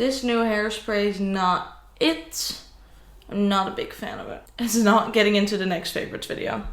This new hairspray is not it. I'm not a big fan of it. It's not getting into the next favorites video.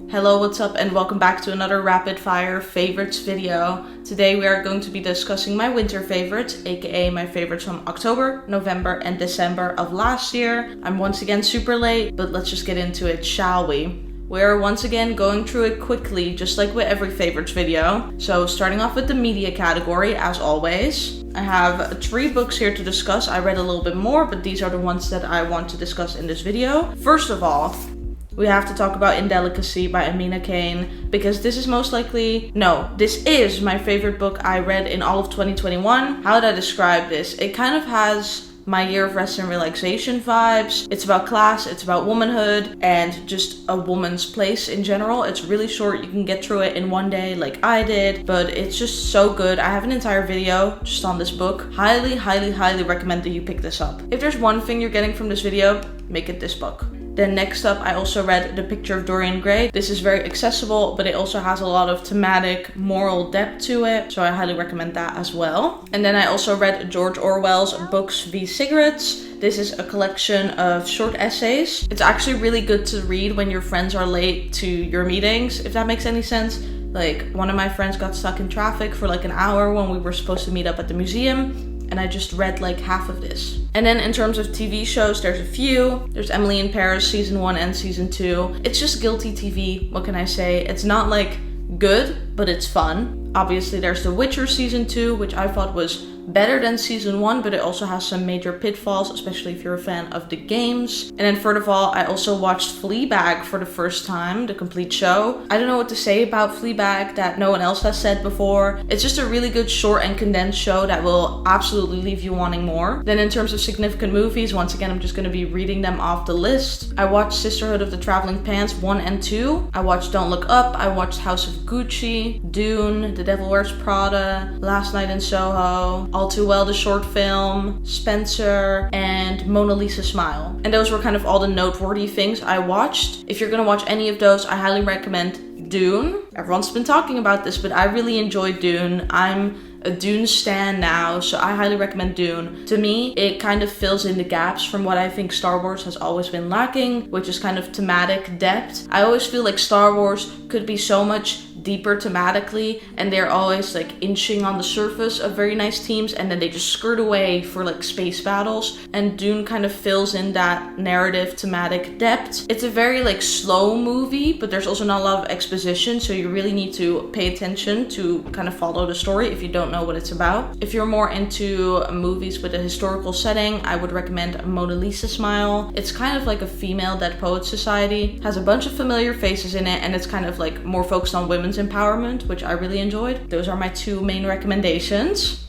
Hello, what's up, and welcome back to another rapid fire favorites video. Today we are going to be discussing my winter favorites, aka my favorites from October, November, and December of last year. I'm once again super late, but let's just get into it, shall we? We're once again going through it quickly, just like with every favorites video. So starting off with the media category, as always. I have 3 books here to discuss. I read a little bit more, but these are the ones that I want to discuss in this video. First of all, we have to talk about Indelicacy by Amina Kane, because this is this is my favorite book I read in all of 2021. How would I describe this? It kind of has my year of rest and relaxation vibes. It's about class, it's about womanhood, and just a woman's place in general. It's really short, you can get through it in one day like I did, but it's just so good. I have an entire video just on this book. Highly, highly, highly recommend that you pick this up. If there's one thing you're getting from this video, make it this book. Then next up, I also read The Picture of Dorian Gray. This is very accessible, but it also has a lot of thematic, moral depth to it, so I highly recommend that as well. And then I also read George Orwell's Books v. Cigarettes. This is a collection of short essays. It's actually really good to read when your friends are late to your meetings, if that makes any sense. Like, one of my friends got stuck in traffic for like an hour when we were supposed to meet up at the museum, and I just read like half of this. And then in terms of TV shows, there's a few. There's Emily in Paris season 1 and season 2. It's just guilty TV, what can I say? It's not like good, but it's fun. Obviously there's The Witcher season 2, which I thought was better than season 1, but it also has some major pitfalls, especially if you're a fan of the games. And then further of all, I also watched Fleabag for the first time, the complete show. I don't know what to say about Fleabag that no one else has said before. It's just a really good short and condensed show that will absolutely leave you wanting more. Then in terms of significant movies, once again, I'm just going to be reading them off the list. I watched Sisterhood of the Traveling Pants 1 and 2. I watched Don't Look Up. I watched House of Gucci, Dune, The Devil Wears Prada, Last Night in Soho, All Too Well, the short film, Spencer, and Mona Lisa Smile. And those were kind of all the noteworthy things I watched. If you're gonna watch any of those, I highly recommend Dune. Everyone's been talking about this, but I really enjoyed Dune. I'm a Dune stan now, so I highly recommend Dune. To me, it kind of fills in the gaps from what I think Star Wars has always been lacking, which is kind of thematic depth. I always feel like Star Wars could be so much deeper thematically, and they're always like inching on the surface of very nice themes, and then they just skirt away for like space battles. And Dune kind of fills in that narrative thematic depth. It's a very like slow movie, but there's also not a lot of exposition, so you really need to pay attention to kind of follow the story if you don't know what it's about. If you're more into movies with a historical setting, I would recommend Mona Lisa Smile. It's kind of like a female Dead Poets Society, has a bunch of familiar faces in it, and it's kind of like more focused on women's empowerment, which I really enjoyed. Those are my 2 main recommendations.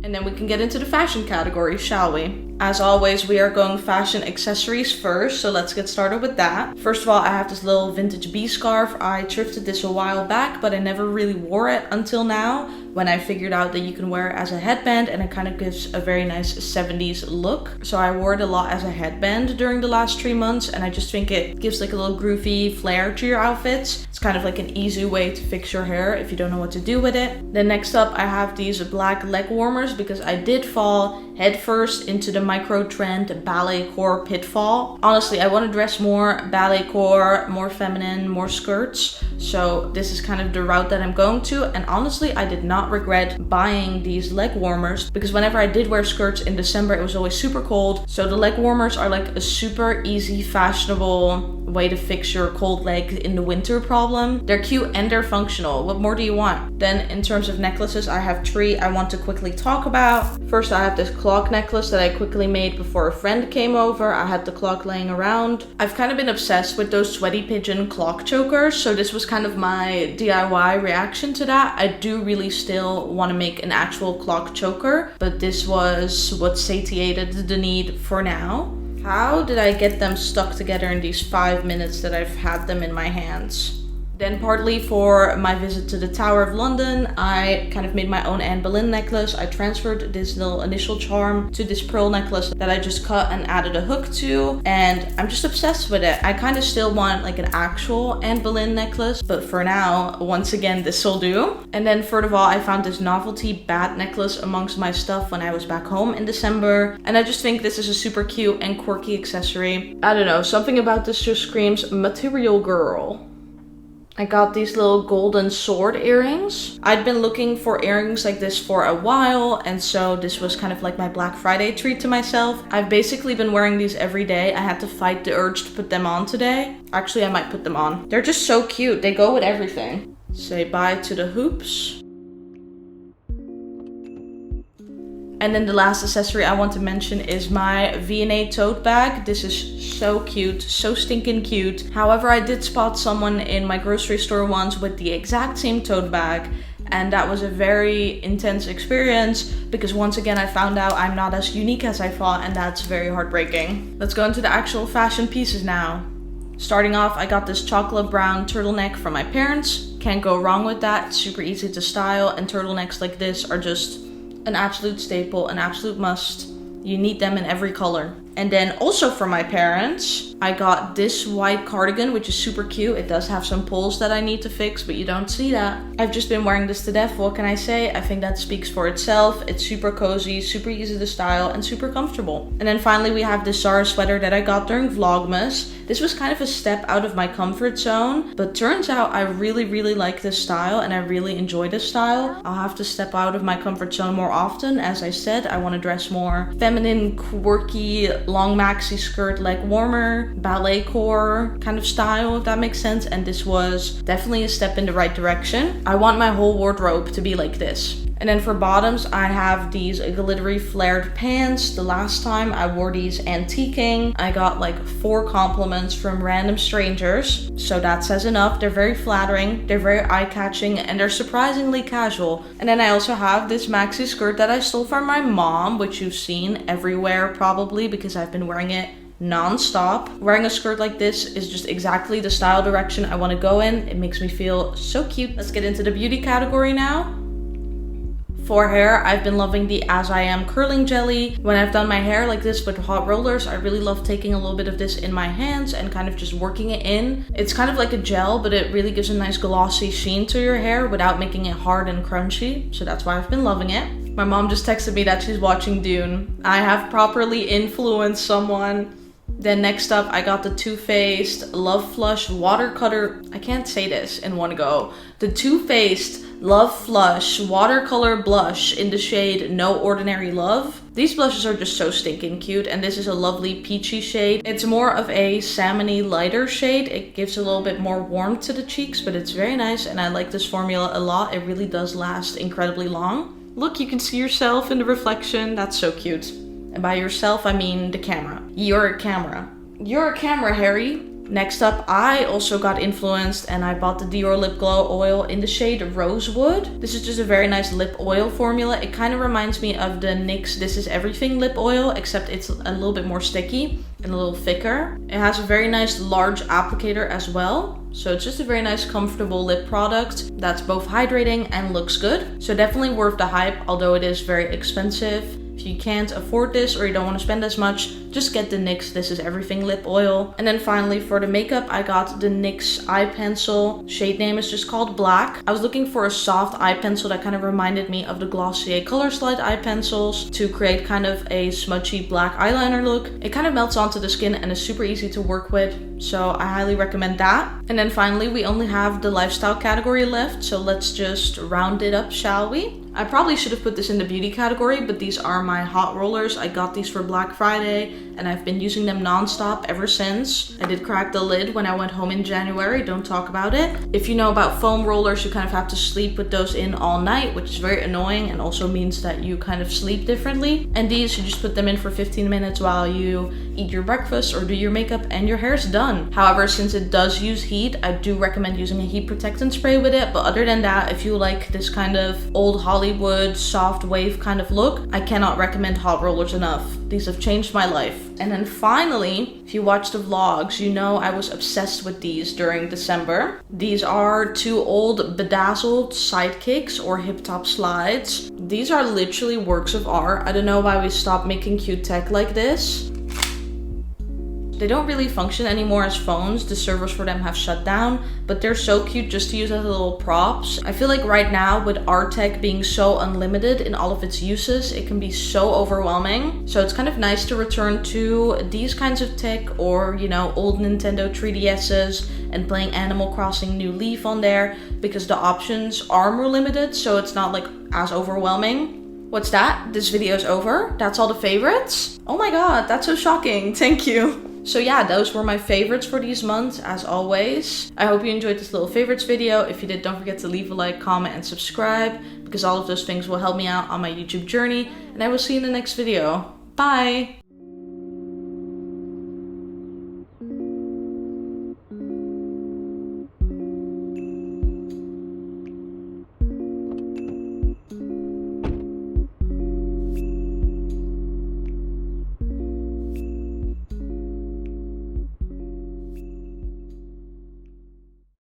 And then we can get into the fashion category, shall we? As always, we are going fashion accessories first, so let's get started with that. First of all, I have this little vintage bee scarf. I thrifted this a while back, but I never really wore it until now, when I figured out that you can wear it as a headband and it kind of gives a very nice 70s look. So I wore it a lot as a headband during the last 3 months, and I just think it gives like a little groovy flair to your outfits. It's kind of like an easy way to fix your hair if you don't know what to do with it. Then next up, I have these black leg warmers because I did fall headfirst into the micro trend ballet core pitfall. Honestly, I want to dress more ballet core, more feminine, more skirts. So this is kind of the route that I'm going to. And honestly, I did not regret buying these leg warmers, because whenever I did wear skirts in December, it was always super cold. So the leg warmers are like a super easy, fashionable way to fix your cold leg in the winter problem. They're cute and they're functional. What more do you want? Then in terms of necklaces, I have 3 I want to quickly talk about. First, I have this clock necklace that I quickly made before a friend came over. I had the clock laying around. I've kind of been obsessed with those Sweaty Pigeon clock chokers, so this was kind of my DIY reaction to that. I do really still want to make an actual clock choker, but this was what satiated the need for now. How did I get them stuck together in these 5 minutes that I've had them in my hands? Then partly for my visit to the Tower of London, I kind of made my own Anne Boleyn necklace. I transferred this little initial charm to this pearl necklace that I just cut and added a hook to, and I'm just obsessed with it. I kind of still want like an actual Anne Boleyn necklace, but for now, once again, this will do. And then first of all, I found this novelty bat necklace amongst my stuff when I was back home in December, and I just think this is a super cute and quirky accessory. I don't know, something about this just screams material girl. I got these little golden sword earrings. I'd been looking for earrings like this for a while, and so this was kind of like my Black Friday treat to myself. I've basically been wearing these every day. I had to fight the urge to put them on today. Actually, I might put them on. They're just so cute. They go with everything. Say bye to the hoops. And then the last accessory I want to mention is my V&A tote bag. This is so cute, so stinking cute. However, I did spot someone in my grocery store once with the exact same tote bag, and that was a very intense experience because once again I found out I'm not as unique as I thought, and that's very heartbreaking. Let's go into the actual fashion pieces now. Starting off, I got this chocolate brown turtleneck from my parents. Can't go wrong with that. It's super easy to style, and turtlenecks like this are just an absolute staple, an absolute must. You need them in every color. And then also for my parents, I got this white cardigan, which is super cute. It does have some pulls that I need to fix, but you don't see that. I've just been wearing this to death. What can I say? I think that speaks for itself. It's super cozy, super easy to style, and super comfortable. And then finally, we have this Zara sweater that I got during Vlogmas. This was kind of a step out of my comfort zone, but turns out I really, really like this style, and I really enjoy this style. I'll have to step out of my comfort zone more often. As I said, I want to dress more feminine, quirky, long maxi skirt, leg warmer, ballet core kind of style, if that makes sense. And this was definitely a step in the right direction. I want my whole wardrobe to be like this. And then for bottoms, I have these glittery flared pants. The last time I wore these antiquing, I got like 4 compliments from random strangers. So that says enough. They're very flattering, they're very eye-catching, and they're surprisingly casual. And then I also have this maxi skirt that I stole from my mom, which you've seen everywhere probably because I've been wearing it non-stop. Wearing a skirt like this is just exactly the style direction I want to go in. It makes me feel so cute. Let's get into the beauty category now. For hair, I've been loving the As I Am curling jelly. When I've done my hair like this with hot rollers, I really love taking a little bit of this in my hands and kind of just working it in. It's kind of like a gel, but it really gives a nice glossy sheen to your hair without making it hard and crunchy. So that's why I've been loving it. My mom just texted me that she's watching Dune. I have properly influenced someone. Then next up, I got the Too Faced Love Flush Watercolor. I can't say this in one go. The Too Faced Love Flush Watercolor Blush in the shade No Ordinary Love. These blushes are just so stinking cute, and this is a lovely peachy shade. It's more of a salmony lighter shade. It gives a little bit more warmth to the cheeks, but it's very nice, and I like this formula a lot. It really does last incredibly long. Look, you can see yourself in the reflection. That's so cute. And by yourself, I mean the camera. You're a camera. You're a camera, Harry. Next up, I also got influenced and I bought the Dior Lip Glow Oil in the shade Rosewood. This is just a very nice lip oil formula. It kind of reminds me of the NYX This Is Everything lip oil, except it's a little bit more sticky and a little thicker. It has a very nice large applicator as well. So it's just a very nice comfortable lip product that's both hydrating and looks good. So definitely worth the hype, although it is very expensive. If you can't afford this or you don't want to spend as much, just get the NYX This Is Everything lip oil. And then finally for the makeup, I got the NYX eye pencil. Shade name is just called Black. I was looking for a soft eye pencil that kind of reminded me of the Glossier Color Slide eye pencils to create kind of a smudgy black eyeliner look. It kind of melts onto the skin and is super easy to work with, so I highly recommend that. And then finally, we only have the lifestyle category left, so let's just round it up, shall we? I probably should have put this in the beauty category, but these are my hot rollers. I got these for Black Friday and I've been using them non-stop ever since. I did crack the lid when I went home in January, don't talk about it. If you know about foam rollers, you kind of have to sleep with those in all night, which is very annoying and also means that you kind of sleep differently. And these, you just put them in for 15 minutes while you eat your breakfast or do your makeup and your hair's done. However, since it does use heat, I do recommend using a heat protectant spray with it. But other than that, if you like this kind of old Hollywood Hollywood soft wave kind of look. I cannot recommend Hot Rollers enough. These have changed my life. And then finally, if you watch the vlogs, you know I was obsessed with these during December. These are 2 old bedazzled sidekicks or hip top slides. These are literally works of art. I don't know why we stopped making cute tech like this. They don't really function anymore as phones. The servers for them have shut down, but they're so cute just to use as little props. I feel like right now with art tech being so unlimited in all of its uses, it can be so overwhelming. So it's kind of nice to return to these kinds of tech or, you know, old Nintendo 3DS's and playing Animal Crossing New Leaf on there because the options are more limited, so it's not like as overwhelming. What's that? This video is over? That's all the favorites? Oh my god, that's so shocking. Thank you. So yeah, those were my favorites for these months, as always. I hope you enjoyed this little favorites video. If you did, don't forget to leave a like, comment, and subscribe, because all of those things will help me out on my YouTube journey. And I will see you in the next video. Bye!